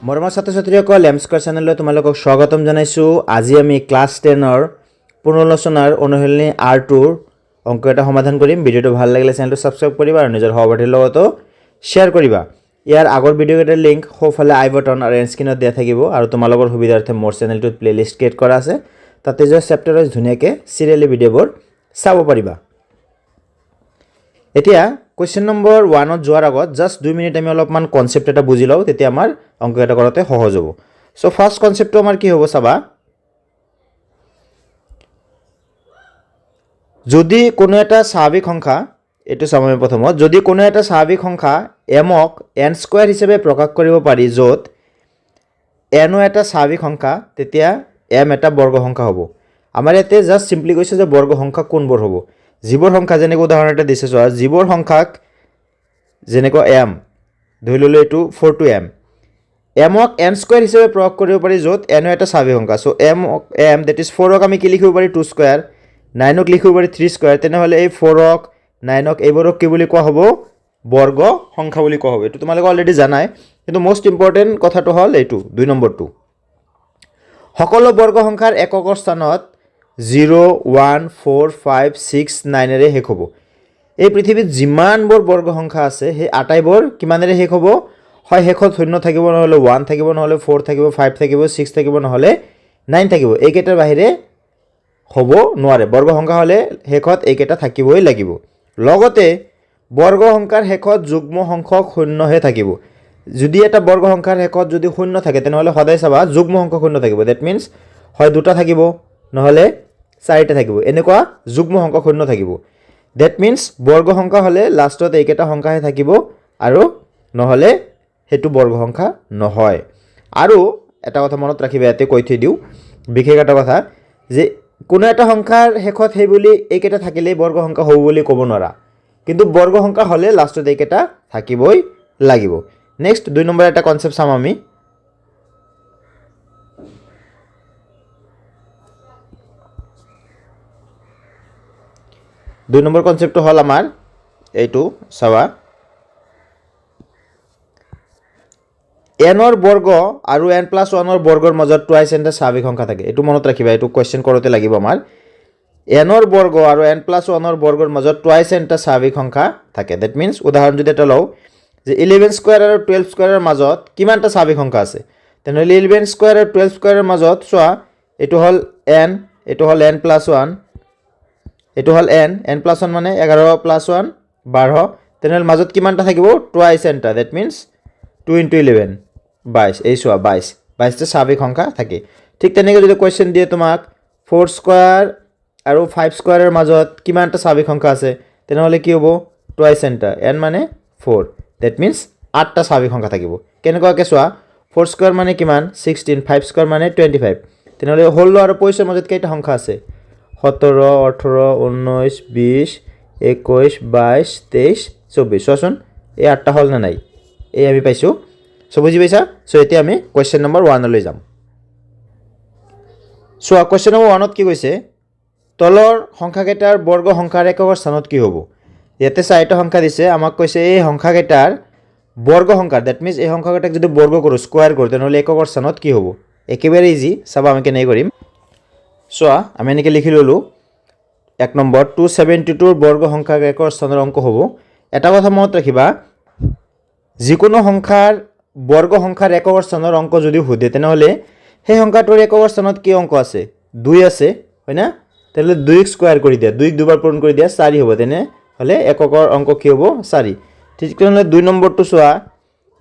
মৰমৰ ছাত্ৰ ছাত্ৰীসকল এম স্কোৱাৰ চেনেললৈ তোমালোকক স্বাগতম জনাইছোঁ। আজি আমি ক্লাছ 10ৰ পুনৰালোচনাৰ অনুশীলনী R2ৰ অংক এটা সমাধান কৰিম। ভিডিঅ'টো ভাল লাগিলে চেনেলটো ছাবস্ক্ৰাইব কৰিবা আৰু নিজৰ সহপাঠীৰ লগতো শ্বেয়াৰ কৰিবা। ইয়াৰ আগৰ ভিডিঅ'কেইটাৰ লিংক সোঁফালে আই বটন আৰু এণ্ড স্ক্ৰীনত দিয়া থাকিব আৰু তোমালোকৰ সুবিধাৰ্থে মোৰ চেনেলটোত প্লেলিষ্ট ক্ৰিয়েট কৰা আছে, তাতে যোৱা চেপ্টাৰ ৱাইজ ধুনীয়াকৈ চিৰিয়েলি ভিডিঅ'বোৰ চাব পাৰিবা। এতিয়া কুৱেশ্যন নম্বৰ 1ত যোৱাৰ আগত জাষ্ট 2 মিনিট আমি অলপমান কনচেপ্ট এটা বুজি লওঁ, তেতিয়া আমাৰ অংক এটা কৰোঁতে সহজ হ'ব। চ' ফাৰ্ষ্ট কনচেপ্টটো আমাৰ কি হ'ব চাবা, যদি কোনো এটা স্বাভাৱিক সংখ্যা, এইটো চাম আমি প্ৰথমত, যদি কোনো এটা স্বাভাৱিক সংখ্যা এমক এন স্কোৱাৰ হিচাপে প্ৰকাশ কৰিব পাৰি, য'ত এনো এটা স্বাভাৱিক সংখ্যা, তেতিয়া এম এটা বৰ্গ সংখ্যা হ'ব। আমাৰ ইয়াতে জাষ্ট চিম্পলি কৈছে যে বৰ্গ সংখ্যা কোনবোৰ হ'ব। যিবোৰ সংখ্যা, যেনেকৈ উদাহৰণ এটা দিছে চোৱা, যিবোৰ সংখ্যাক যেনেকৈ এম ধৰি ল'লোঁ, এইটো 4 এম, এমক এন স্কোৱাৰ হিচাপে প্ৰকাশ কৰিব পাৰি, য'ত এনো এটা স্বাভাৱিক সংখ্যা। চ' এম দেট ইজ 4ক আমি কি লিখিব পাৰি, 2 স্কোৱাৰ, 9ক লিখিব পাৰি 3 স্কোৱাৰ। তেনেহ'লে এই 4ক 9ক এইবোৰক কি বুলি কোৱা হ'ব, বৰ্গ সংখ্যা বুলি কোৱা হ'ব। এইটো তোমালোকে অলৰেডি জানাই, কিন্তু মষ্ট ইম্পৰ্টেণ্ট কথাটো হ'ল এইটো 2 নম্বৰটো, সকলো বৰ্গ সংখ্যাৰ এককৰ স্থানত 0, 1, 4, 5, 6, 9ৰে শেষ হ'ব। এই পৃথিৱীত যিমানবোৰ বৰ্গ সংখ্যা আছে, সেই আটাইবোৰ কিমানেৰে শেষ হ'ব, হয় শেষত 0 থাকিব, নহ'লে 1 থাকিব, নহ'লে 4 থাকিব, 5 থাকিব, 6 থাকিব, নহ'লে 9 থাকিব। এইকেইটাৰ বাহিৰে হ'ব নোৱাৰে। বৰ্গ সংখ্যা হ'লে শেষত এইকেইটা থাকিবই লাগিব। লগতে বৰ্গ সংখ্যাৰ শেষত যুগ্ম সংখ্যক শূন্যহে থাকিব। যদি এটা বৰ্গ সংখ্যাৰ শেষত যদি শূন্য থাকে, তেনেহ'লে সদায় চাবা যুগ্ম সংখ্যক শূন্য থাকিব। ডেট মিনছ হয় 2টা থাকিব, নহ'লে 4টা থাকিব, এনেকুৱা যুগ্ম সংখ্যক শূন্য থাকিব। ডেট মিনছ বৰ্গ সংখ্যা হ'লে লাষ্টত এইকেইটা সংখ্যাহে থাকিব, আৰু নহ'লে সেইটো বৰ্গ সংখ্যা নহয়। আৰু এটা কথা মনত ৰাখিবা, ইয়াতে কৈ থৈ দিওঁ বিশেষ এটা কথা, যে কোনো এটা সংখ্যাৰ শেষত সেই বুলি এইকেইটা থাকিলেই বৰ্গ সংখ্যা হ'ব বুলি ক'ব নোৱাৰা, কিন্তু বৰ্গ সংখ্যা হ'লে লাষ্টত এইকেইটা থাকিবই লাগিব। নেক্সট 2 নম্বৰ এটা কনচেপ্ট চাম আমি। দুই নম্বৰ কনচেপ্টটো হ'ল আমাৰ এইটো চাবা, এনৰ বৰ্গ আৰু n+1ৰ বৰ্গৰ মাজত টুৱাইচ এন এটা স্বাভাৱিক সংখ্যা থাকে। এইটো মনত ৰাখিবা, এইটো কুৱেশ্যন কৰোঁতে লাগিব আমাৰ। এনৰ বৰ্গ আৰু n+1ৰ বৰ্গৰ মাজত টুৱাইচ এন এটা স্বাভাৱিক সংখ্যা থাকে। ডেট মিনছ উদাহৰণ যদি এটা লওঁ, যে 11 স্কোৱাৰ আৰু 12 স্কোৱাৰৰ মাজত কিমানটা স্বাভাৱিক সংখ্যা আছে, তেনেহ'লে 11 স্কোৱাৰ আৰু 12 স্কোৱাৰৰ মাজত চোৱা, এইটো হ'ল n, এইটো হ'ল n+1, এইটো হ'ল n+1 মানে 11 + 1 12, তেনেহ'লে মাজত কিমানটা থাকিব, টুৱাইচ এনটা। ডেট মিনছ 2 × 11 22, এই চোৱা 22টা স্বাভাৱিক সংখ্যা থাকে। ঠিক তেনেকৈ যদি কুৱেশ্যন দিয়ে তোমাক 4 স্কোৱাৰ আৰু 5 স্কোৱাৰৰ মাজত কিমানটা স্বাভাৱিক সংখ্যা আছে, তেনেহ'লে কি হ'ব, টুৱাইচ এনটা, n মানে 4, ডেট মিনছ 8টা স্বাভাৱিক সংখ্যা থাকিব। কেনেকুৱাকৈ চোৱা, 4 স্কোৱাৰ মানে কিমান, 16, 5 স্কোৱাৰ মানে 25, তেনেহ'লে 16 আৰু 25ৰ মাজত কেইটা সংখ্যা আছে, 17, 18, 19, 20, 21, 22, 23, 24। চোৱাচোন এই 8টা হ'ল নে নাই, এই আমি পাইছোঁ। চ' বুজি পাইছা? চ' এতিয়া আমি কুৱেশ্যন নম্বৰ 1লৈ যাম। চোৱা কুৱেশ্যন নম্বৰ 1ত কি কৈছে, তলৰ সংখ্যাকেইটাৰ বৰ্গ সংখ্যাৰ এককৰ স্থানত কি হ'ব। ইয়াতে 4টা সংখ্যা দিছে, আমাক কৈছে এই সংখ্যাকেইটাৰ বৰ্গ সংখ্যাৰ, ডেট মিনছ এই সংখ্যাকেইটাক যদি বৰ্গ কৰোঁ, স্কোৱাৰ কৰোঁ, তেনেহ'লে এককৰ স্থানত কি হ'ব। একেবাৰে ইজি, চাবা আমি কেনেকৈ কৰিম। চোৱা আমি এনেকৈ লিখি ল'লোঁ, 1 নম্বৰ 272ৰ বৰ্গ সংখ্যাৰ একৰ স্থানৰ অংক হ'ব। এটা কথা মনত ৰাখিবা, যিকোনো সংখ্যাৰ বৰ্গ সংখ্যাৰ এককৰ স্থানৰ অংক যদি সোধে, তেনেহ'লে সেই সংখ্যাটোৰ এককৰ স্থানত কি অংক আছে, 2 আছে, হয় না, তেনেহ'লে 2ক স্কোৱাৰ কৰি দিয়া, 2ক দুবাৰ পূৰণ কৰি দিয়া, 4 হ'ব, তেনেহ'লে এককৰ অংক কি হ'ব, 4। ঠিক তেনেহ'লে 2 নম্বৰটো চোৱা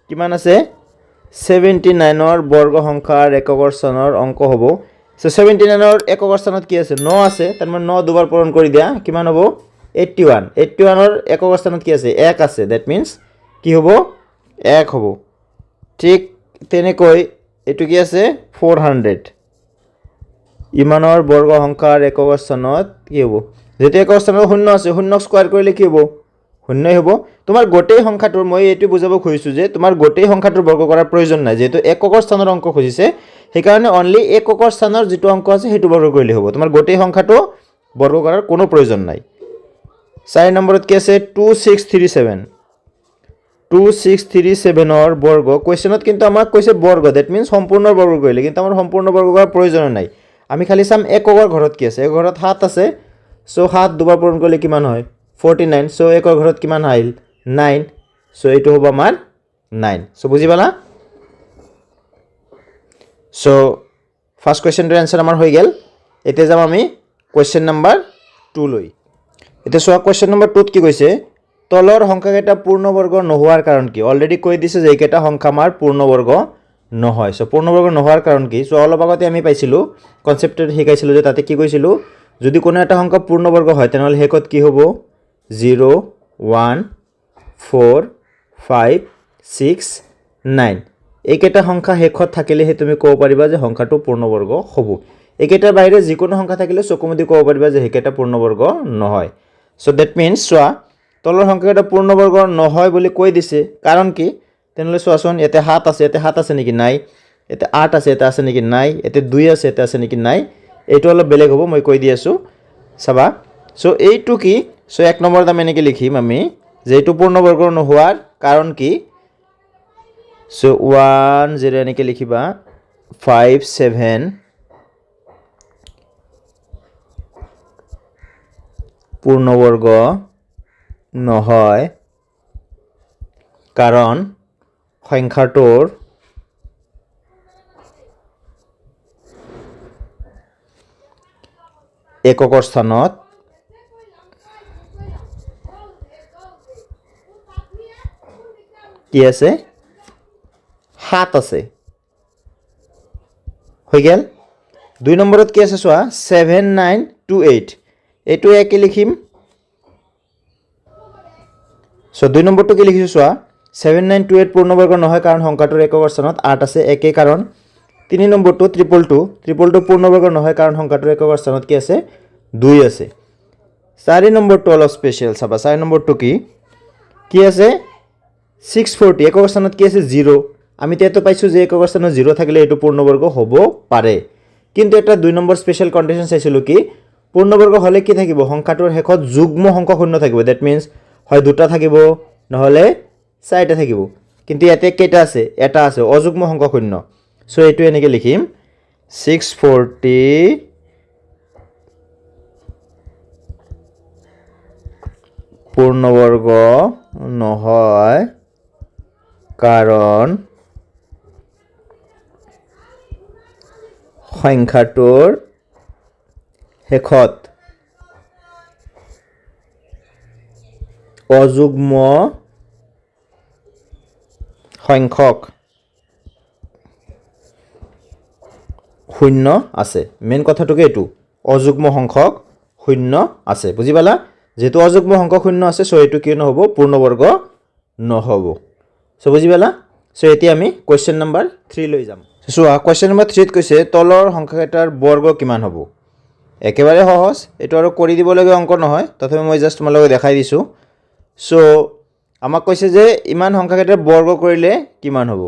কিমান আছে, 79ৰ বৰ্গ সংখ্যাৰ এককৰ স্থানৰ অংক হ'ব। চ' 79ৰ এককৰ স্থানত কি আছে, 9 আছে, তাৰমানে 9 দুবাৰ পূৰণ কৰি দিয়া, কিমান হ'ব, 81। 81ৰ এককৰ স্থানত কি আছে, 1 আছে, ডেট মিনছ কি হ'ব, 1 হ'ব। ঠিক তেনেকৈ এইটো কি আছে, 400, ইমানৰ বৰ্গ সংখ্যাৰ এককৰ স্থানত কি হ'ব, যেতিয়া একৰ স্থানত 0 আছে, 0ক স্কোৱাৰ কৰিলে কি হ'ব, 0ই হ'ব। তোমাৰ গোটেই সংখ্যাটোৰ, মই এইটো বুজাব খুজিছোঁ যে তোমাৰ গোটেই সংখ্যাটোৰ বৰ্গ কৰাৰ প্ৰয়োজন নাই, যিহেতু এককৰ স্থানৰ অংক খুজিছে, সেইকাৰণে অনলি এককৰ স্থানৰ যিটো অংক আছে সেইটো বৰ্গ কৰিলে হ'ব, তোমাৰ গোটেই সংখ্যাটো বৰ্গ কৰাৰ কোনো প্ৰয়োজন নাই। 4 নম্বৰত কি আছে, 2637, 2637 বর্গ কোয়েশ্চনত কিন্তু আমাক কৈছে বর্গ দ্যাট মিন্স সম্পূর্ণ বর্গ কইলে কিন্তু আমার সম্পূর্ণ বর্গ করার প্রয়োজন নাই আমি খালি চাম এককৰ ঘৰত কি আছে একৰৰ ঘৰত 7 আছে সো 7 দুবাৰ পূৰণ কৰিলে কিমান হয় 49 সো একৰৰ ঘৰত কিমান আহিল 9 সো এইটো হ'ব আমাৰ 9 সো বুজি পালা সো ফাৰ্স্ট কোয়েশ্চনটোৰ আনসাৰ আমাৰ হৈ গেল এতিয়া যাম আমি কোয়েশ্চন নাম্বাৰ 2 লৈ এতিয়া সোৱা কোয়েশ্চন নাম্বাৰ 2 ত কি কৈছে তলৰ সংখ্যাকেইটা পূৰ্ণবৰ্গ নোহোৱাৰ কাৰণ কি অলৰেডি কৈ দিছে যে এইকেইটা সংখ্যা আমাৰ পূৰ্ণবৰ্গ নহয় সো পূৰ্ণবৰ্গ নোহোৱাৰ কাৰণ কি সো অলপ আগতে আমি পাইছিলো কনসেপ্টটো শিকাইছিলো যে তাতে কি কৈছিলো যদি কোনো এটা সংখ্যা পূৰ্ণবৰ্গ হয় তেনেহলে হেকত কি হ'ব 0 1 4 5 6 9 এইকেইটা সংখ্যা হেকত থাকিলেহে তুমি ক'ব পাৰিবা যে সংখ্যাটো পূৰ্ণবৰ্গ হ'ব এইকেইটাৰ বাহিৰে যিকোনো সংখ্যা থাকিলে চকুমুদি ক'ব পাৰিবা যে হেকেটা পূৰ্ণবৰ্গ নহয় সো দ্যাট মিন্স সোৱা তলৰ সংখ্যাকেইটা পূৰ্ণবৰ্গ নহয় বুলি কৈ দিছে কাৰণ কি তেনেহলে সোৱাচোন এতে 7 আছে নেকি নাই এতে 8 আছে এটা আছে নেকি নাই এতে 2 আছে এটা আছে নেকি নাই এইটো অলপ বেলেগ হ'ব মই কৈ দি আছো চাবা সো এইটো কি সো এক নম্বৰ দাম এনেকৈ লিখিম আমি যে এইটো পূৰ্ণবৰ্গ নোহোৱাৰ কাৰণ কি সো 1 0 এনেকৈ লিখিবা 5 7 পূৰ্ণবৰ্গ নহয় কাৰণ সংখ্যাটোৰ এককৰ স্থানত কি আছে 7 আছে হৈ গেল 2 নম্বৰত কি আছে চোৱা 7928 এইটো একে লিখিম সো 2 নম্বৰটো কি লিখিছো চোৱা 7928 পূৰ্ণবৰ্গ নহয় কাৰণ সংখ্যাটোৰ এককৰ স্থানত 8 আছে একে কাৰণ 3 নম্বৰটো 222 পূৰ্ণবৰ্গ নহয় কাৰণ সংখ্যাটোৰ এককৰ স্থানত কি আছে 2 আছে 4 নম্বৰটো অলপ স্পেশাল চাবা 4 নম্বৰটো কি আছে 640 এককৰ স্থানত কি আছে 0 আমি তেতো পাইছো যে এককৰ স্থানত 0 থাকিলে এটো পূৰ্ণবৰ্গ হ'ব পাৰে কিন্তু এটা 2 নম্বৰ স্পেশাল কন্ডিশন চাইছিলো কি পূৰ্ণবৰ্গ হলে কি থাকিব সংখ্যাটোৰ হেকত যুগ্ম সংখ্যা শূন্য থাকিব দ্যাট মিন্স হয় দুটা থাকিব নহলে চাৰিটা থাকিব কিন্তু ইয়াতে কেইটা আছে এটা আছে অযুগ্ম সংখ্যা শূন্য সো এইটো এনেকৈ লিখিম 640 পূৰ্ণবৰ্গ নহয় কাৰণ সংখ্যাটোৰ হেকত অযুগ্ম সংখ্যক শূন্য আছে মেইন কথাটোকে এইটো অযুগ্ম সংখ্যক শূন্য আছে বুজি পালা যেহেতু অযুগ্ম সংখ্যক শূন্য আছে সো এইটো কি নহব পূৰ্ণবৰ্গ নহব সো বুজি পালা সো এতিয়া আমি কোয়েশ্চন নাম্বাৰ 3 লৈ যাম সো কোয়েশ্চন নাম্বাৰ 3 ত কৈছে তলৰ সংখ্যাকেইটাৰ বৰ্গ কিমান হ'ব একেবাৰে সহজ এটো আৰু কৰি দিব লাগে অংক নহয় তথাপি মই জাস্ট তোমালোকক দেখাই দিছো সো আমাক কৈছে যে ইমান সংখ্যাকেইটাৰ বৰ্গ কৰিলে কিমান হ'ব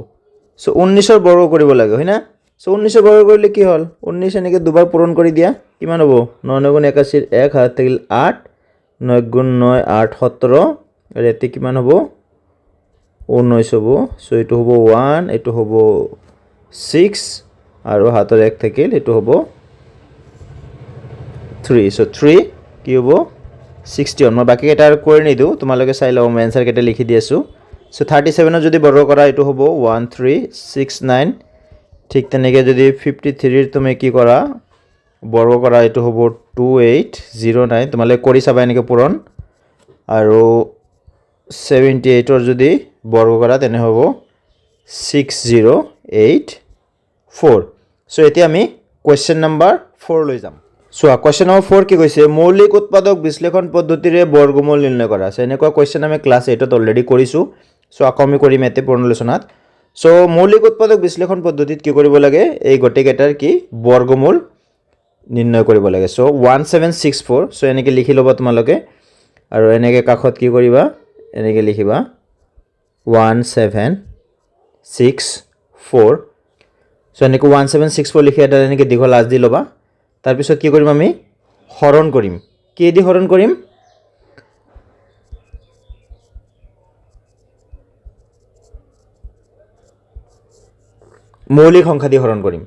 সো 19 ৰ বৰ্গ কৰিব লাগে হয় না সো 19 ৰ বৰ্গ কৰিলে কি হ'ল 19 এনেকৈ দুবাৰ পূৰণ কৰি দিয়া কিমান হ'ব 9 9 81 1 হাত থাকিল 8 9 9 8 17 আৰু এতে কিমান হ'ব 19 হ'ব সো এটো হ'ব 1 এটো হ'ব 6 আৰু হাতৰ 1 থাকিল এটো হ'ব 3 সো 3 কি হ'ব 61 মই বাকি কেইটা কৰি নিদু তোমালোকে চাই লও মই आंसर কেইটা লিখি দি আছো সো 37 ৰ যদি বৰ্গ কৰা এটো হ'ব 1369 ঠিক তেনেকৈ যদি 53 ৰ তুমি কি কৰা বৰ্গ কৰা এটো হ'ব 2809 তোমালোকে কৰি চাবা এনেকৈ পূৰণ আৰু 78 ৰ যদি বৰ্গ কৰা তেনে হ'ব 6084 সো এতিয়া আমি কোয়েশ্চন নাম্বার 4 লৈ যাম সো কোয়েশ্চন নাম্বার 4 কি কৈছে মৌলিক উৎপাদক বিশ্লেষণ পদ্ধতিৰে বৰ্গমূল নিৰ্ণয় কৰা আছে এনেকুৱা কোয়েশ্চন আমি ক্লাস 8 ত অলৰেডি কৰিছো সো আকৌ আমি কৰিম এতে পুনৰালোচনাত সো মৌলিক উৎপাদক বিশ্লেষণ পদ্ধতিত কি কৰিব লাগে এই গটেকেটাৰ কি বৰ্গমূল নিৰ্ণয় কৰিব লাগে সো 1764 সো এনেকৈ লিখি লবা তোমালোকে আৰু এনেকৈ কাখত কি কৰিবা এনেকৈ লিখিবা 1764 সো এনেকৈ 1764 লিখি এটা এনেকৈ দীঘল আজ দি লবা তাৰ পিছত কি কৰিম আমি হৰণ কৰিম কি দি হৰণ কৰিম মৌলিক সংখ্যা দি হৰণ কৰিম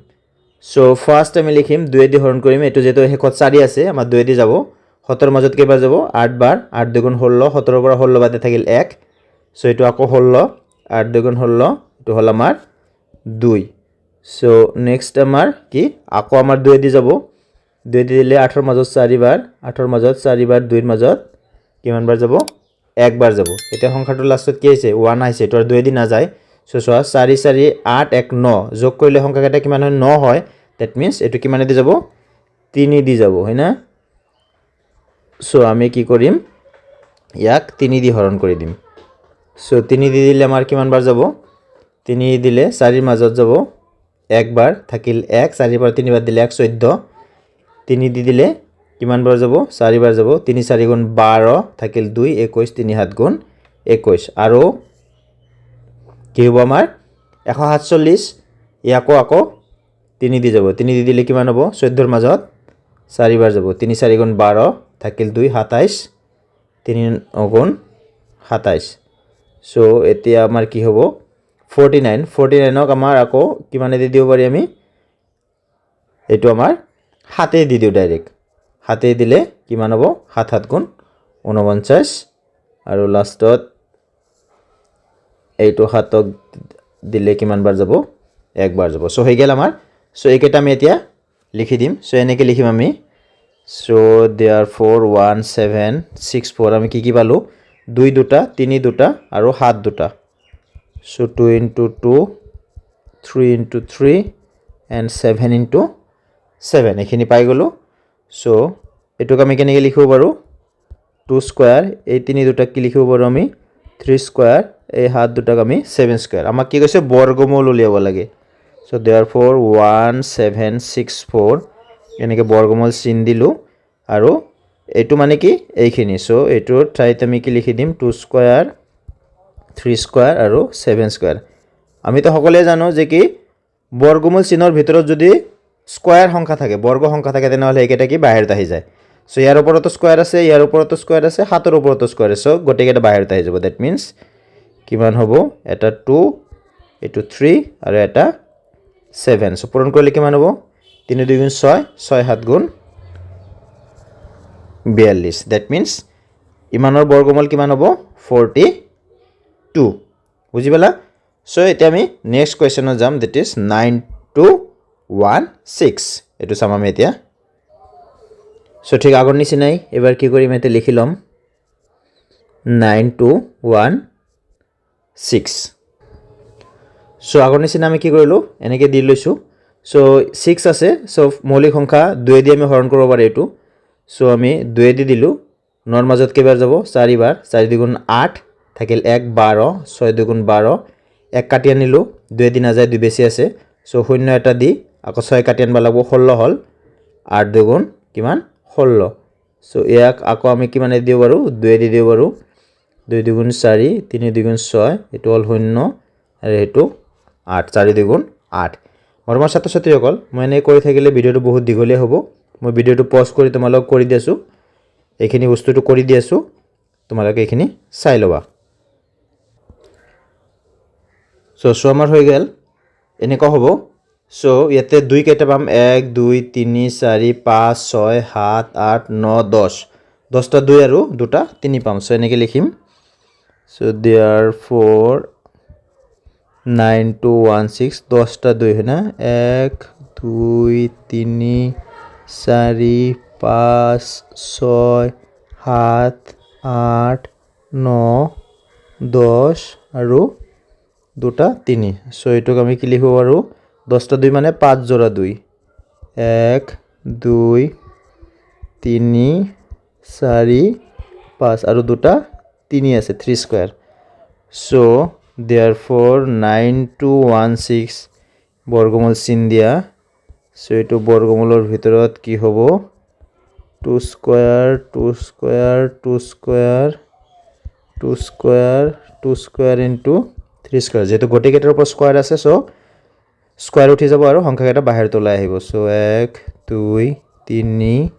সো ফাৰ্স্ট আমি লিখিম 2 দি হৰণ কৰিম এটো যেটো হেকত 4 আছে আমাৰ 2 দি যাব 17 মাজত কেইবাৰ যাব 8 বাৰ 8 2 গুণ 16 17 পৰা 16 বাদে থাকিল 1 সো এটো আকৌ 16 8 2 গুণ 16 এটো হল আমাৰ 2 সো নেক্সট আমাৰ কি আকৌ আমাৰ 2 দি যাব 2 দি দিলে 8 ৰ মাজত 4 বাৰ 8 ৰ মাজত 4 বাৰ 2 ৰ মাজত কিমান বাৰ যাব 1 বাৰ যাব এটা সংখ্যাটো লাষ্টত কি আছে 1 আছে এটো আর 2 দি না যায় সো 4 4 8 1 9 যোগ কৰিলে সংখ্যাটা কিমান হয় 9 হয় দ্যাট মিন্স এটো কিমানে দি যাব 3 দি যাব হয় না সো আমি কি কৰিম ইয়াক 3 দি হৰণ কৰি দিম সো 3 দি দিলে আমাৰ কিমান বাৰ যাব 3 দিলে 4 ৰ মাজত যাব 1 বাৰ থাকিল 1 4 পৰা 3 বাৰ দিলে 1 14 3 দি দিলে কিমান বাৰ যাব 4 বাৰ যাব 3 4 গুণ 12 থাকিল 2 21 3 7 গুণ 21 আৰু কি হ'ব আমাৰ 147 ইয়াকো আকৌ 3 দি যাব 3 দি দিলে কিমান হ'ব 14 ৰ মাজত 4 বাৰ যাব 3 4 গুণ 12 থাকিল 2 27 3 গুণ 27 সো এতিয়া আমাৰ কি হ'ব 49 49ক আমাৰ আকৌ কিমানে দি দিব পাৰি আমি এটো আমাৰ হাতে দি দিও ডাইৰেক্ট হাতে দিলে কিমান হ'ব 7 7 গুণ 49 আৰু লাষ্টত এইটো হাতক দিলে কিমান বাৰ যাব একবাৰ যাব সো হৈ গেল আমাৰ সো এইকেটা আমি এতিয়া লিখি দিম সো এনেকে লিখিম আমি সো therefore 1764 আমি কি পালো 2 দুটা 3 দুটা আৰু 7 দুটা so 2 into 2 3 into 3 and 7 into 7 এখিনি পাই গলো সো এটুক আমি কেনেকে লিখিব পাৰো 2 স্কয়াৰ এই 3 দুটা কি লিখিব পাৰো আমি 3 স্কয়ার এই 7 দুটাক আমি 7 স্কয়ার আমাক কি কৈছে বর্গমূল উলিয়াব লাগে সো therefore 1764 এনেকে বর্গমূল চিন দিলু আৰু এটো মানে কি এইখিনি সো এটো ঠাইত আমি কি লিখি দিম 2 স্কয়ার 3 স্কয়ার আৰু 7 স্কয়াৰ আমি তো সকলে জানো যে কি বৰ্গমূল চিনৰ ভিতৰত যদি স্কয়াৰ সংখ্যা থাকে বৰ্গ সংখ্যা থাকে তেনেহলে এইকেটা কি বাহিৰত আহি যায় সো ইয়াৰ ওপৰতো স্কয়াৰ আছে ইয়াৰ ওপৰতো স্কয়াৰ আছে হাতৰ ওপৰতো স্কয়াৰ আছে সো গটেকেটা বাহিৰত আহি যাব দ্যাট মিন্স কিমান হ'ব এটা 2 এটো 3 আৰু এটা 7 সো পূৰণ কৰিলে কিমান হ'ব 3 2 গুণ 6 6 7 গুণ 42 দ্যাট মিন্স ইমানৰ বৰ্গমূল কিমান হ'ব 42 বুজি পালা সো এতিয়া আমি নেক্সট কোৱেশ্চনত যাম দ্যাট ইজ 9216 এটো চাম আমি এতিয়া সো ঠিক আগৰ নিচিনাই এবাৰ কি কৰিম এতে লিখি লম 9216 সো আগৰ নিচিনা আমি কি কৰিলো এনেকে দি লৈছো সো 6 আছে সো মৌলিক সংখ্যা 2 দি আমি হৰণ কৰিব পাৰি এটো সো আমি 2 দি দিলু 9 ৰ মাজত কেইবাৰ যাব 4 বাৰ 4 2 গুণ 8 থাকিল 1 12 6 2 গুণ 12 1 কাটি আনিলু 2 দি না যায় 2 বেছি আছে সো শূন্য এটা দি আকৌ 6 কাটি আনবা লাগব 16 হল 8 2 গুণ কিমান 16 সো ইয়াক আকৌ আমি কিমানে দিও পাৰো 2 দি দিও পাৰো 2 2 গুণ 4 3 2 গুণ 6 এটো হল শূন্য আৰু এটো 8 4 2 গুণ 8 মৰমৰ ছাত্ৰ-ছাত্ৰীসকল মই এনে কৰি থাকিলে ভিডিওটো বহুত দীঘলীয়া হ'ব মই ভিডিওটো পজ কৰি তোমালোক কৰি দিছো এইখিনি বস্তুটো কৰি দিছো তোমালোকে এইখিনি চাই লবা সো আমাৰ হৈ গেল এনেকা হ'ব সো ইয়াতে 2 কেইটা পাম 1 2 3 4 5 6 7 8 9 10 10টা 2 আৰু দুটা 3 পাম সো এনেকে লিখিম সো therefore 9216 10টা 2 হয় না 1 2 3 4 5 6 7 8 9 10 আৰু দুটা 3 সো এটোক আমি কি লিখিব পাৰো 10টা 2 মানে 5 জোড়া 2 1 2 3 4 5 আৰু দুটা 3 আছে 3 স্কয়াৰ সো therefore 9216 বৰ্গমূল চিন দিয়া সো এটো বৰ্গমূলৰ ভিতৰত কি হ'ব 2 square 2 square 2 square 2 square 2 square into 3 square যেটো গটেকেটাৰ ওপৰত স্কয়াৰ আছে সো স্কয়াৰ উঠি যাব আৰু সংখ্যাকেটা বাহিৰত ওলাই আহিব সো 1 2 3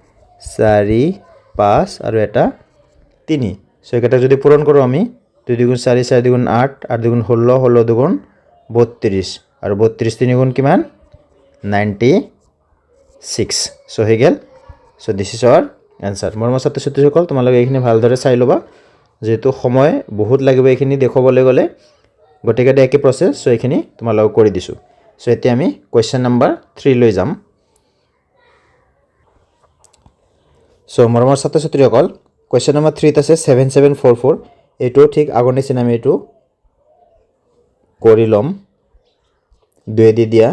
4 5 আৰু এটা 3 সো এটা যদি পূৰণ কৰো আমি 2 2 গুণ 4 4 2 গুণ 8 8 2 গুণ 16 16 2 গুণ 32 আৰু 32 3 গুণ কিমান 96 সো হৈ গেল so this is our answer মৰমৰ ছাত্ৰ ছাত্ৰীসকল তোমালোকে এইখিনি ভালদৰে চাই লবা যেহেতু সময় বহুত লাগিব এইখিনি দেখবলৈ গলে গটেকে একে প্ৰসেস সো এইখিনি তোমালোক কৰি দিছো সো এতিয়া আমি কোৱেশ্চন নম্বৰ 3 লৈ যাম সো মৰমৰ ছাত্ৰ ছাত্ৰীসকল কোৱেশ্চন নম্বৰ 3 ত আছে 7744 এটো ঠিক আগৰ নিচিনা আমি এটো কৰি লম 2 দি দিয়া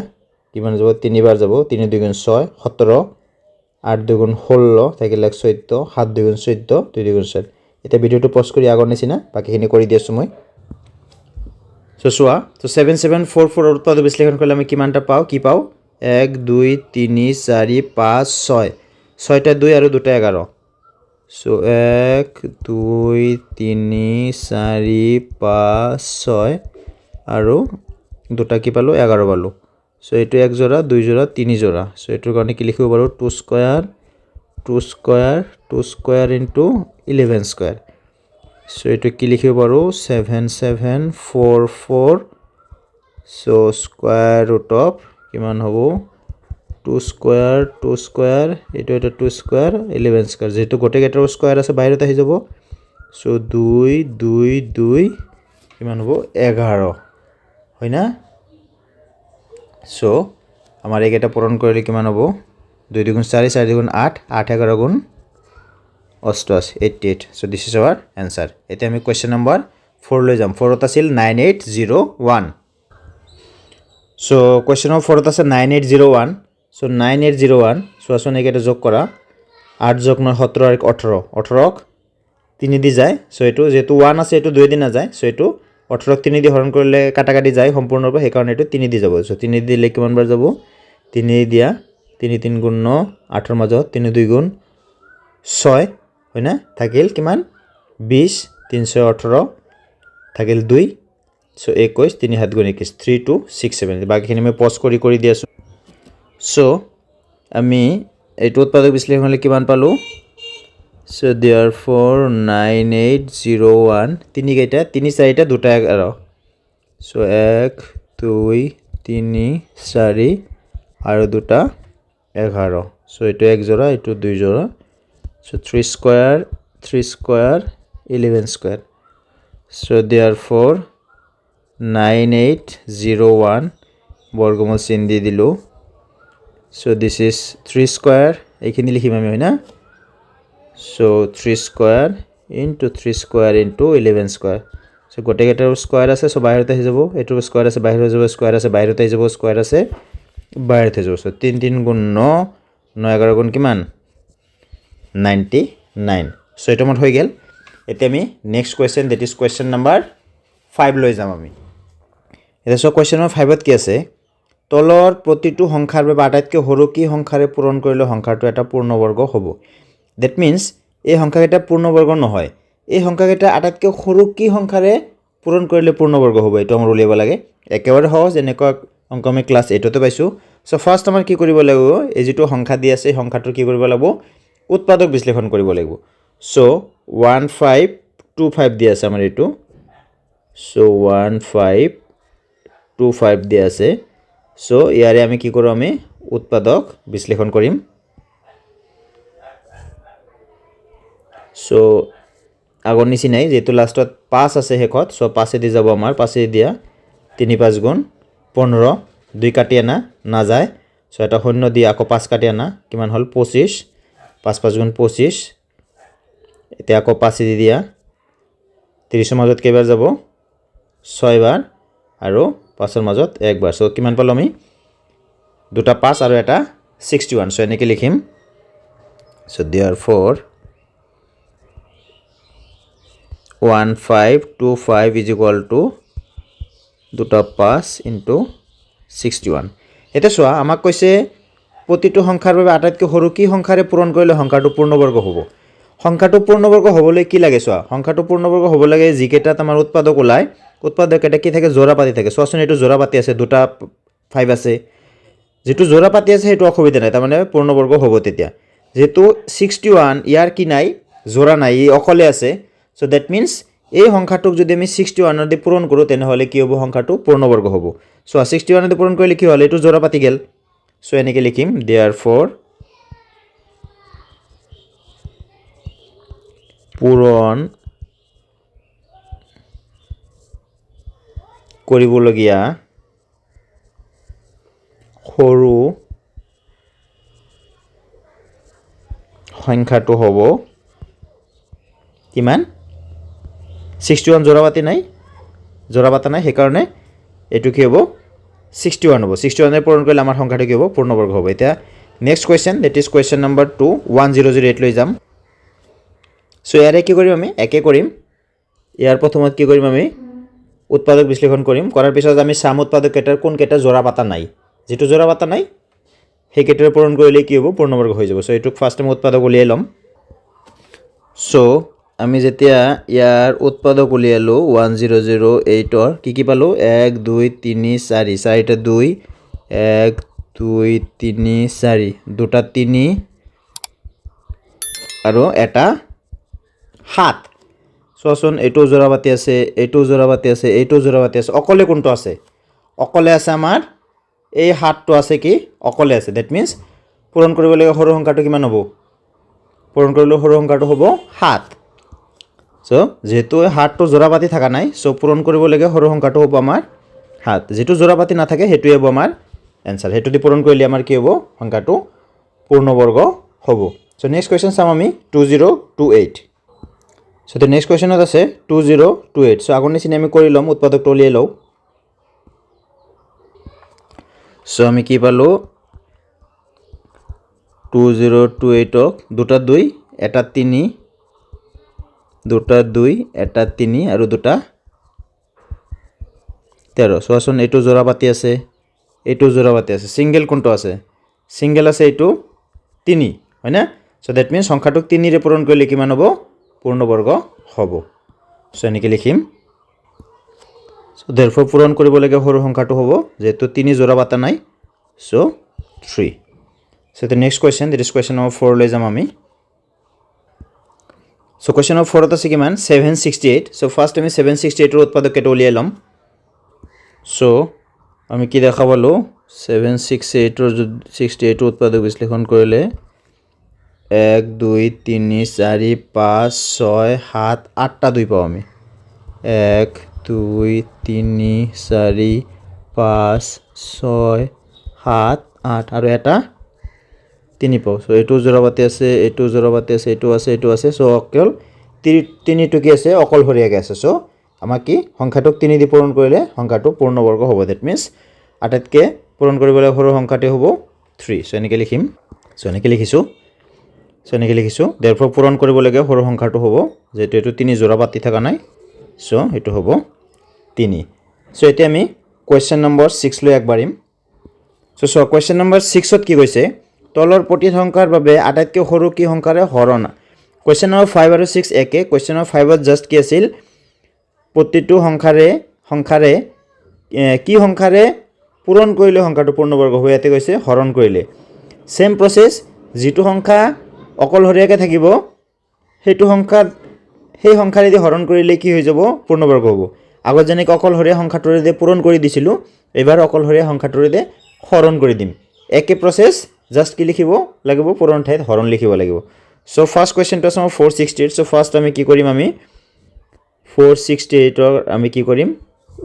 কিমান যাব 3 বাৰ যাব 3 2 গুণ 6 17 8 2 গুণ 16 থাকিলে 14 7 2 গুণ 14 2 2 গুণ 7 এটা ভিডিওটো পজ কৰি আগৰ নিচিনা বাকিখিনি কৰি দিছো মই সো সোৱা সো 7744 ৰ উৎপাদক বিশ্লেষণ কৰিলে আমি কিমানটা পাও কি পাও 1 2 3 4 5 6 6টা 2 আৰু 2টা 11 সো 1 2 3 4 5 6 আৰু দুটা কি পালো 11 পালো সো এটো এক জোড়া দুই জোড়া তিনি জোড়া সো এটোৰ কাৰণে কি লিখিব পাৰো 2 স্কয়াৰ ইনটু 11 স্কয়াৰ সো এটো কি লিখিব পাৰো 7744 সো স্কয়াৰ ৰুট অফ কিমান হ'ব 2 স্কয়াৰ এটো 2 স্কয়াৰ 11 স্কয়াৰ যেটো গোটে গেটাৰ স্কয়াৰ আছে বাহিৰত আহি যাব সো 2 2 2 কিমান হ'ব 11 হয়না সো আমাৰ এইটা পূৰণ কৰিলে কিমান হ'ব 2 2 গুণ 4 4 2 গুণ 8 8 11 গুণ 88 so this is our answer এতিয়া আমি কোৱেশ্চন নম্বৰ 4 লৈ যাম 4 ত আছিল 9801 সো কোৱেশ্চন নম্বৰ 4 ত আছে 9801 সো 9801 সো আসলে এটা যোগ কৰা 8 যোগ 9 17 আর 18 18 3 দি যায় সো এটো যেটো 1 আছে এটো 2 দি না যায় সো এটো 18 3 দি হৰণ কৰিলে কাটাকাটি যায় সম্পূৰ্ণৰূপে সেই কাৰণে এটো 3 দি যাব সো 3 দিলে কিমান বাৰ যাব 3 দিয়া 3 3 গুণ 9 8 ৰ মাজত 3 2 গুণ 6 হয়না থাকিল কিমান 20 318 থাকিল 2 সো 21 3 7 গুণ 21 3 2 6 7 বাকিখিনি মই পজ কৰি দি আছো সো আমি এটো উৎপাদক বিশ্লেষণলে কিমান পালো সো therefore 9801 তিনি কেইটা 3 4টা দুটা 11 সো 1 2 3 4 আৰু দুটা 11 সো এটো এক জোড়া এটো দুই জোড়া so 3 square 11 square so therefore 9801 বর্গমূল চিন দি দিলো সো দিস ইজ 3 স্কয়ার এইখিনি লিখিম আমি হয়না so 3 square into 3 square into 11 square so গোটে গেটাৰ স্কয়াৰ আছে সো বাহিৰত আহি যাব এটো স্কয়াৰ আছে বাহিৰত যাব স্কয়াৰ আছে বাহিৰত আহি যাব স্কয়াৰ আছে বাহিৰত আহি যাব সো 3 3 গুণ 9 9 11 গুণ কিমান 99 সো এটা মত হৈ গেল এতিয়া আমি next question that is question number 5 লৈ যাম আমি এটা সো কোৱেশ্চন নম্বৰ 5 ত কি আছে তলৰ প্ৰতিটো সংখ্যাৰ বাবে আটাইতকৈ সৰু কি সংখ্যাৰে পূৰণ কৰিলে সংখ্যাটো এটা পূৰ্ণবৰ্গ হ'ব দ্যাট মিন্স এই সংখ্যাকেইটা পূৰ্ণবৰ্গ নহয় এই সংখ্যাকেইটা আটাইতকৈ সৰু কি সংখ্যাৰে পূৰণ কৰিলে পূৰ্ণবৰ্গ হ'ব এটো আমাৰ উলিয়াব লাগে একেবাৰে সহজ এনেকুৱা অংক আমি ক্লাছ 8 তে পাইছো সো ফাৰ্স্ট আমাৰ কি কৰিব লাগিব এই যেটো সংখ্যা দি আছে সংখ্যাটো কি কৰিব লাগিব উৎপাদক বিশ্লেষণ কৰিব লাগিব সো 1525 দি আছে আমাৰ এটো সো 1525 দি আছে সো ইয়াৰে আমি কি কৰো আমি উৎপাদক বিশ্লেষণ কৰিম সো আগৰ নিচিনাই যেটো লাষ্টত 5 আছে হেকত সো 5 দি যাব আমাৰ 5 দিয়া 3 5 গুণ 15 2 কাটি আনা না যায় সো এটা শূন্য দি আকৌ 5 কাটি আনা কিমান হল 25 5 5 গুণ 25 এতিয়া আকৌ 5 দি দিয়া 30 ৰ মাজত কেইবাৰ যাব 6 বাৰ আৰু 5 ৰ মাজত একবাৰ সো কিমান পালো আমি দুটা 5 আৰু এটা 61 সো এনেকৈ লিখিম so therefore 1525 is equal to দুটা 5 into 61 এটা সোয়া আমাক কৈছে প্ৰতিটো সংখ্যাৰ বাবে আটাইতকৈ সৰু কি সংখ্যাৰে পূৰণ কৰিলে সংখ্যাটো পূৰ্ণবৰ্গ হ'ব সংখ্যাটো পূৰ্ণবৰ্গ হ'বলৈ কি লাগে সোয়া সংখ্যাটো পূৰ্ণবৰ্গ হ'ব লাগে যিকেইটাত আমাৰ উৎপাদক ওলাই উৎপাদক এটা কি থাকে জোড়া পাতি থাকে সোয়াচোন এটো জোড়া পাতি আছে দুটা 5 আছে যেটো জোড়া পাতি আছে হেতু অসুবিধা নাই তাৰ মানে পূৰ্ণবৰ্গ হ'ব তেতিয়া যেটো 61 ইয়াৰ কি নাই জোড়া নাই ই অকলে আছে so that means এই সংখ্যাটোক যদি আমি 61 দি পূৰণ কৰোঁ তেনেহ'লে কি হ'ব সংখ্যাটো পূৰ্ণবৰ্গ হ'ব সো 61 দি পূৰণ কৰিলে কি হ'ল এইটো জোৰা পাতি গেল সো এনেকৈ লিখিম therefore পূৰণ কৰিবলগীয়া সৰু সংখ্যাটো হ'ব কিমান 61 জোৰা পাতি নাই সেইকাৰণে এইটো কি হ'ব 61 হ'ব 61 এ পূৰণ কৰিলে আমাৰ সংখ্যাটো কি হ'ব পূৰ্ণবৰ্গ হ'ব এতিয়া next question that is question number 2 1008 লৈ যাম সো ইয়াৰে কি কৰিম আমি একে কৰিম ইয়াৰ প্ৰথমত কি কৰিম আমি উৎপাদক বিশ্লেষণ কৰিম কৰাৰ পিছত আমি সাম উৎপাদক কেটাৰ কোন কেটা জোৰা পাতা নাই যেটো জোৰা পাতা নাই সেই কেটাৰ পূৰণ কৰিলে কি হ'ব পূৰ্ণবৰ্গ হৈ যাব সো এটুক ফাৰ্স্ট টাইম উৎপাদক উলিয়াই লম সো আমি যেতিয়া ইয়াৰ উৎপাদক উলিয়ালো 1008 ৰ কি পালো 1 2 3 4 চাৰিটা 2 1 2 3 4 দুটা 3 আৰু এটা 7 সোচোন এইটো জোৰা পাতি আছে এইটো জোৰা পাতি আছে এইটো জোৰা পাতি আছে অকলে কোনটো আছে অকলে আছে আমাৰ এই 7 টো আছে কি অকলে আছে দ্যাট মিন্স পূৰণ কৰিবলগীয়া সৰু সংখ্যাটো কিমান হ'ব পূৰণ কৰিলে সৰু সংখ্যাটো হ'ব 7 সো যেহেতু 7 টো জোৰা পাতি থাকা নাই সো পূৰণ কৰিবলগীয়া সৰু সংখ্যাটো হ'ব আমাৰ 7 যেটো জোৰা পাতি না থাকে হেতুই হ'ব আমাৰ आंसर हेतु দি পূৰণ কৰিলে আমাৰ কি হ'ব সংখ্যাটো পূৰ্ণবৰ্গ হ'ব সো নেক্সট কোৱেশ্চন চাম আমি 2028 সো the next question আছে 2028 সো আগৰ নিচিনা আমি কৰি লম উৎপাদকটো উলিয়াই লও সো আমি কি পালো 2028 ক দুটা 2 এটা 3 দুটা 2 এটা 3 আৰু দুটা 13 সো আসুন এটো জোৰা পাতি আছে এটো জোৰা পাতি আছে সিঙ্গেল কোনটো আছে সিঙ্গেল আছে এটো 3 হয় না সো দ্যাট মিন্স সংখ্যাটোক 3 ৰে পূৰণ কৰিলে কিমান হ'ব পূৰ্ণবৰ্গ হ'ব সো এনেকৈ লিখিম সো therefore পূৰণ কৰিবলগীয়া সৰু সংখ্যাটো হ'ব যেহেতু 3 জোৰা পাতা নাই so 3 so the next question that is question number 4 লৈ যাম আমি সো question number 4 আছে কিমান 768 সো ফার্স্ট আমি 768 ৰ উৎপাদক কেটো উলিয়াই লম সো আমি কি দেখা পালো 768 ৰ 68 ৰ উৎপাদক বিশ্লেষণ কৰিলে 1 2 3 4 5 6 7 8টা 2 পাও আমি 1 2 3 4 5 6 7 8 আৰু এটা 3 পাও সো এটো জোৰাবাতি আছে এটো জোৰাবাতি আছে এটো আছে এটো আছে সো অকল 3 টো কি আছে অকলহৰিয়াকে আছে সো আমাৰ কি সংখ্যাটোক 3 দি পূৰণ কৰিলে সংখ্যাটো পূৰ্ণবৰ্গ হ'ব দ্যাট মিন্স আটাইতকে পূৰণ কৰিবলৈ সৰু সংখ্যাটো হ'ব 3 সো এনেকৈ লিখিম সো এনেকৈ লিখিছো সো এনেকৈ লিখিছো therefore পূৰণ কৰিবলগীয়া সৰু সংখ্যাটো হ'ব যেটো এটো 3 জোৰা পাতি থাকা নাই সো এটো হ'ব 3 সো এতিয়া আমি কোৱেশ্চন নম্বৰ 6 লৈ আগবাঢ়িম সো কোৱেশ্চন নম্বৰ 6 ত কি কৈছে তলৰ প্ৰতি সংখ্যাৰ বাবে আটাইতকৈ সৰু কি সংখ্যাৰে হৰণ কোৱেশ্চন নম্বৰ 5 আৰু 6 একে কোৱেশ্চন নম্বৰ 5 ত জাস্ট কি আছিল প্ৰতিটো সংখ্যাৰে কি সংখ্যাৰে পূৰণ কৰিলে সংখ্যাটো পূৰ্ণবৰ্গ হ'ব ইয়াতে কৈছে হৰণ কৰিলে সেম প্ৰসেস যেটো সংখ্যা অকলহৰিয়াকে থাকিব হেতু সেই সংখ্যাৰে দি হৰণ কৰিলে কি হৈ যাব পূৰ্ণবৰ্গ হ'ব আগত যেনেকৈ অকলহৰিয়া সংখ্যাটোৰে দি পূৰণ কৰি দিছিলো এবাৰ অকলহৰিয়া সংখ্যাটোৰে দি হৰণ কৰি দিম একে প্ৰসেস জাস্ট কি লিখিব লাগিব পূৰণ ঠাইত হৰণ লিখিব লাগিব সো ফাৰ্স্ট কোৱেশ্চনটো আছে 468 সো ফাৰ্স্ট আমি কি কৰিম আমি 468 ৰ আমি কি কৰিম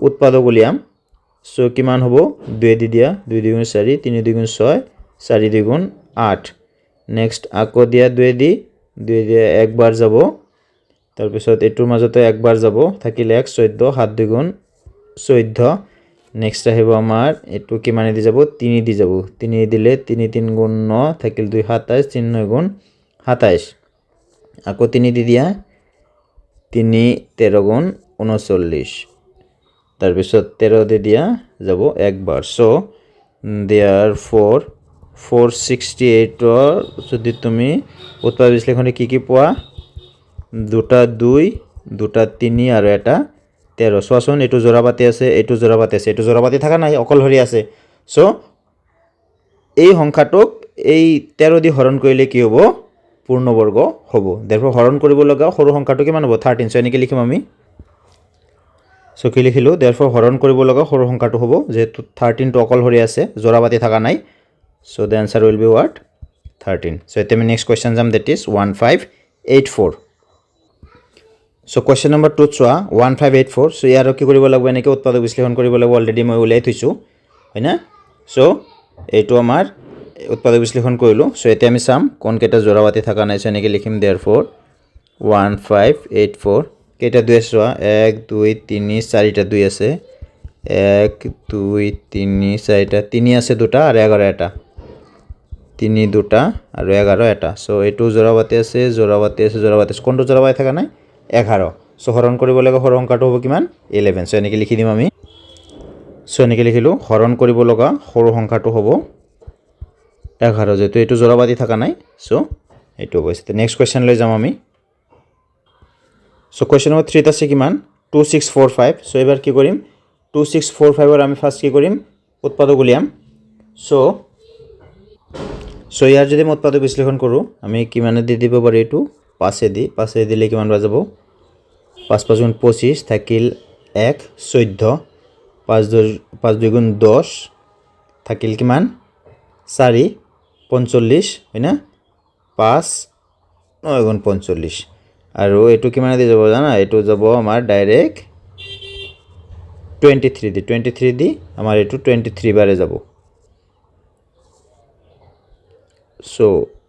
উৎপাদক উলিয়াম সো কিমান হ'ব 2 দি দিয়া 2 2 4 3 2 6 4 2 8 নেক্সট আকৌ দিয়া 2 দি একবাৰ যাব তাৰ পিছত এটোৰ মাজতে একবাৰ যাব থাকিলে 1 14 7 2 14 নেক্সট আহিব আমাৰ এটো কিমানে দি যাব 3 দি যাব 3 দিলে 3 3 গুণ 9 থাকিল 2 27 3 9 গুণ 27 আকৌ 3 দি দিয়া 3 13 গুণ 39 তাৰ পিছত 13 দি দিয়া যাব একবাৰ সো therefore 468 ৰ যদি তুমি উৎপাদক বিশ্লেষণে কি পোৱা দুটা 2 দুটা 3 আৰু এটা 13 সোচোন এটো জোৰাবাতি আছে এটো জোৰাবাতি আছে এটো জোৰাবাতি থাকা নাই অকলহৰি আছে সো এই সংখ্যাটোক এই 13 দি হৰণ কৰিলে কি হ'ব পূৰ্ণবৰ্গ হ'ব therefore হৰণ কৰিব লগা সৰু সংখ্যাটো কিমান হ'ব 13 সো এনেকৈ লিখিম আমি সো কি লিখিলোঁ দেয়াৰফৰ হৰণ কৰিব লগা সৰু সংখ্যাটো হ'ব যেহেতু 13টো অকলশৰীয়া আছে জোড়াবাতি থকা নাই so the answer will be what 13 so এতিয়া আমি নেক্সট কুৱেশ্যন যাম that is 1584 so question number 2 চোৱা 1584 সো ইয়াৰ কি কৰিব লাগিব এনেকৈ উৎপাদক বিশ্লেষণ কৰিব লাগিব অলৰেডি মই উলিয়াই থৈছোঁ হয় না সো এইটো আমাৰ উৎপাদক বিশ্লেষণ কৰিলোঁ সো এতিয়া আমি চাম কোনকেইটা জোড়াবাতি থকা নাই সো এনেকৈ লিখিম দেয়াৰফৰ 1584 কেইটা 2 আছে চোৱা 1 2 3 4টা 2 আছে 1 2 3 4টা 3 আছে দুটা আৰু 11 এটা 3 দুটা আৰু 11 এটা সো এইটো জোড়াবাতি আছে কোনটো জোড়াবাতি থকা নাই 11 সো হৰণ কৰিব লগা সৰু সংখ্যাটো হ'ব কিমান 11 সো এনেকৈ লিখি দিম আমি সো এনেকৈ লিখিলোঁ হৰণ কৰিব লগা সৰু সংখ্যাটো হ'ব 11 যেহেতু এইটো জোড়াবাতি থকা নাই সো এইটো হৈছে নেক্সট কুৱেশ্যন লৈ যাম আমি সো কুৱেশ্যন নম্বৰ 3 আছে কিমান 2645 সো এবাৰ কি কৰিম 2645 ৰ আমি ফাৰ্স্ট কি কৰিম উৎপাদক উলিয়াম সো ইয়াৰ যদি মই উৎপাদক বিশ্লেষণ কৰোঁ আমি কিমানে দি দিব পাৰি এইটো 5 এ দিলে কিমান বাজাব 5 5 গুণ 25 থাকিল 1 14 5 2 গুণ 10 থাকিল কিমান 4 45 হয় না 5 9 গুণ 45 আৰু এইটো কিমান দি যাব জানা এইটো যাব আমাৰ ডাইৰেক্ট 23 দি আমাৰ এইটো 23 বাৰে যাব সো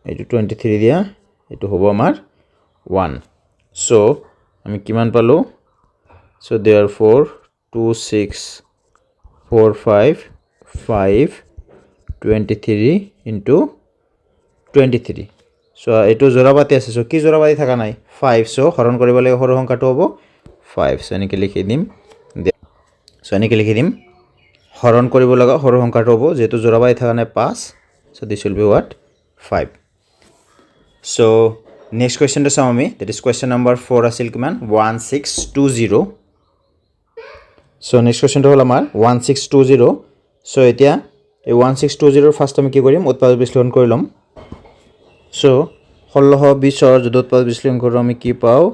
এইটো 23 দিয়া এইটো হ'ব আমাৰ 1 সো আমি কিমান পালো সো देयरफॉर 26455 23 into 23 সো এইটো জোড়াবাতি আছে সো কি জোড়াবাতি থাকা নাই 5 সো হৰণ কৰিব লাগে সৰু সংখ্যাটো হ'ব 5 সো এনেকৈ লিখি দিম হৰণ কৰিব লগা সৰু সংখ্যাটো হ'ব যেহেতু জোড়াবাতি থাকা নাই 5 so this will be what 5 so next কুৱেশ্যনটো চাম আমি দ্যাট ইজ কুৱেশ্যন নম্বৰ 4 আছিল কিমান 1620 সো নেক্সট কুৱেশ্যনটো হ'ল আমাৰ 1620 সো এতিয়া এই 1620 ৰ ফাৰ্স্ট আমি কি কৰিম উৎপাদক বিশ্লেষণ কৰি লম সো 1620 ৰ যদি উৎপাদক বিশ্লেষণ কৰোঁ আমি কি পাওঁ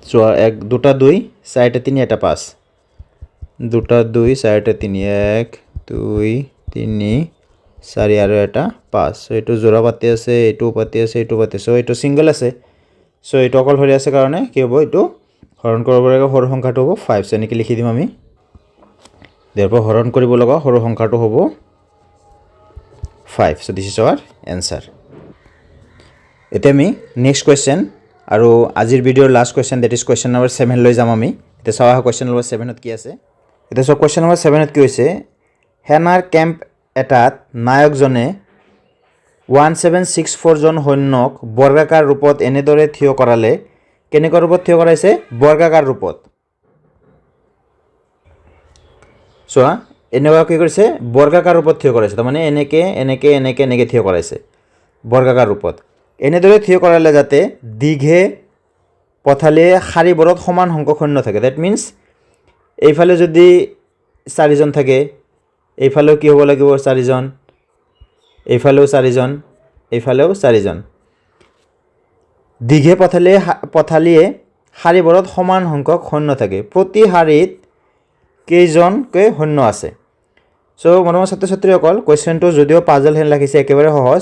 সো 1 2টা 2 4টা 3 এটা 5 2টা 2 4টা 3 1 2 3 4 আৰু এটা 5 সো এইটো জোড়াবাতি আছে এইটো পাতি আছে সো এইটো সিঙ্গেল আছে সো এইটো অকলশৰীয়া আছে কাৰণে কি হ'ব এইটো হৰণ কৰিব লগা সৰু সংখ্যাটো হ'ব 5 সো এনেকৈ লিখি দিম আমি দেৰপৰ হৰণ কৰিব লগা সৰু সংখ্যাটো হ'ব 5 so this is our answer এতিয়া আমি নেক্সট কুৱেশ্যন আৰু আজিৰ ভিডিঅ'ৰ last question that is question number 7 লৈ যাম আমি এতিয়া চাও কুৱেশ্যন নম্বৰ 7 ত কি আছে এতিয়া সো কুৱেশ্যন নম্বৰ 7 ত কি হৈছে হেনাৰ কেম্প এটাত নায়কজনে 1764 জন সৈন্যক বৰ্গাকাৰ ৰূপত এনেদৰে থিয় কৰালে কেনেকুৱা ৰূপত থিয় কৰাইছে বৰ্গাকাৰ ৰূপত সো এনেকুৱা কি কৰিছে বৰ্গাকাৰ ৰূপত থিয় কৰাইছে তাৰ মানে এনেকে থিয় কৰাইছে বৰ্গাকাৰ ৰূপত এনেদৰে থিয় কৰালে যাতে দীঘে পথালিয়ে শাৰীবোৰত সমান সংখ্যক সৈন্য থাকে দ্যাট মিন্স এইফালে যদি 4 জন থাকে এইফালেও কি হ'ব লাগিব 4 জন এইফালেও 4 জন এইফালেও 4 জন দীঘে পথালিয়ে শাৰীবোৰত সমান সংখ্যক সৈন্য থাকে প্ৰতি শাৰীত কেইজনকৈ সৈন্য আছে সো মৰমৰ ছাত্ৰ-ছাত্ৰীসকল কুৱেশ্যনটো যদিও পাজল হেন লাগিছে একেবাৰে সহজ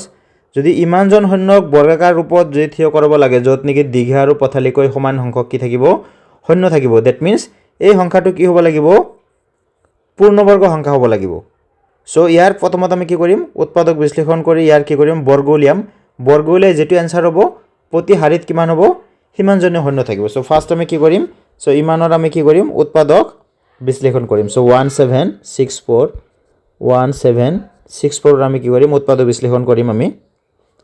যদি ইমানজন সৈন্যক বৰ্গাকাৰ ৰূপত যদি থিয় কৰাব লাগে য'ত নেকি দীঘে আৰু পথালিকৈ সমান সংখ্যক কি থাকিব সৈন্য থাকিব দ্যাট মিন্স এই সংখ্যাটো কি হ'ব লাগিব পূৰ্ণবৰ্গ সংখ্যা হ'ব লাগিব সো ইয়াৰ প্ৰথমত আমি কি কৰিম উৎপাদক বিশ্লেষণ কৰি ইয়াৰ কি কৰিম বৰ্গ উলিয়াম বৰ্গ উলিয়াই যেটো আনসাৰ হ'ব প্ৰতি শাৰীত কিমান হ'ব সিমানজনে সৈন্য থাকিব সো ফাৰ্স্ট আমি কি কৰিম সো ইমানৰ আমি কি কৰিম উৎপাদক বিশ্লেষণ কৰিম সো 1764 আমি কি কৰিম উৎপাদক বিশ্লেষণ কৰিম আমি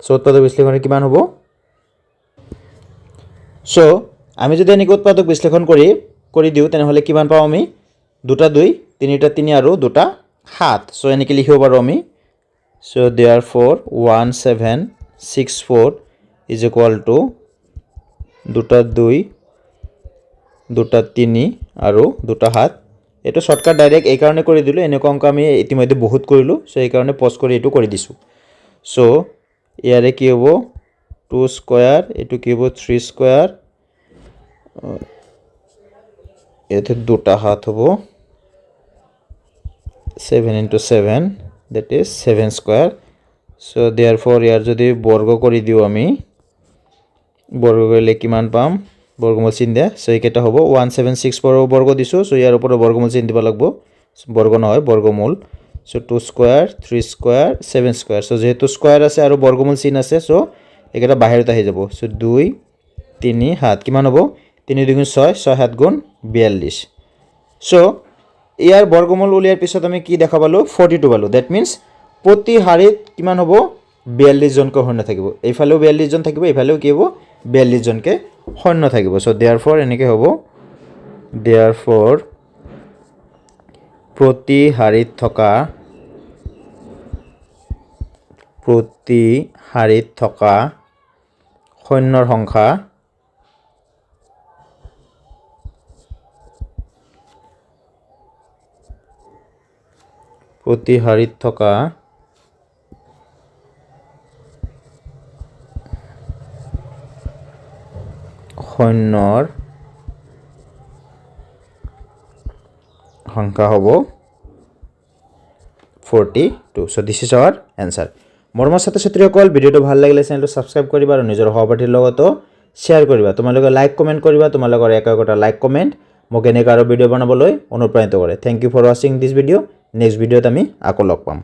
সো উৎপাদক বিশ্লেষণ কিমান হ'ব সো আমি যদি এনেকৈ উৎপাদক বিশ্লেষণ কৰি দিও তেনেহলে কিমান পাম আমি দুটা 2 তিনিটা 3 আৰু দুটা 7 সো এনেকৈ লিখিব পাৰো আমি so therefore 1764 is equal to দুটা 2 দুটা 3 আৰু দুটা 7 এটো শৰ্টকাট ডাইৰেক্ট এই কাৰণে কৰে দিলো এনেক অঙ্ক আমি ইতিমধ্যে বহুত কৰিলো সো এই কাৰণে পজ কৰি এটো কৰি দিছো সো ইয়ারে কি হ'ব 2 স্কয়ার এটো কি হ'ব 3 স্কয়ার ইয়াতে দুটা হাত হ'ব 7 into 7 that is 7 square. So therefore ইয়াৰ যদি বৰ্গ কৰি দিওঁ আমি বৰ্গ কৰিলে কিমান পাম বৰ্গমূল চিন দিয়া সো এইকেইটা হ'ব 1764 বৰ্গ দিছো সো ইয়াৰ ওপৰত বৰ্গমূল চিন দিব লাগিব বৰ্গ নহয় বৰ্গমূল so 2 square 3 square 7 square so যেহেতু স্কয়াৰ আছে আৰু বৰ্গমূল চিন আছে সো এইকেইটা বাহিৰত আহি যাব সো 2 3 7 কিমান হ'ব 3 2 6 6 7 গুণ 42 সো ইয়াৰ বৰ্গমূল উলিয়াৰ পিছত আমি কি দেখা পালো 42 পালো দ্যাট মিন্স প্ৰতি হাৰিত কিমান হ'ব 42 জনকৈ শূন্য থাকিব এইফালেও 42 জন থাকিব এইফালেও কি হ'ব 42 জনকৈ শূন্য থাকিব সো देयरफॉर এনেকৈ হ'ব देयरफॉर প্ৰতি হাৰিত থকা শূন্যৰ সংখ্যা প্ৰতি হাৰিত থকা শূন্যৰ সংখ্যা হ'ব 42 so this is our answer মৰমৰ ছাত্ৰ-ছাত্ৰীসকল ভিডিওটো ভাল লাগিলে চেনেলটো সাবস্ক্ৰাইব কৰিবা আৰু নিজৰ সহপাঠীৰ লগতো শেয়াৰ কৰিবা তোমালোকে লাইক কমেন্ট কৰিবা তোমালোকৰ একটা লাইক কমেন্ট মোক এনেকা আৰু ভিডিও বনাবলৈ অনুপ্ৰাণিত কৰে thank you for watching this video next ভিডিওত আমি আকৌ লগ পাম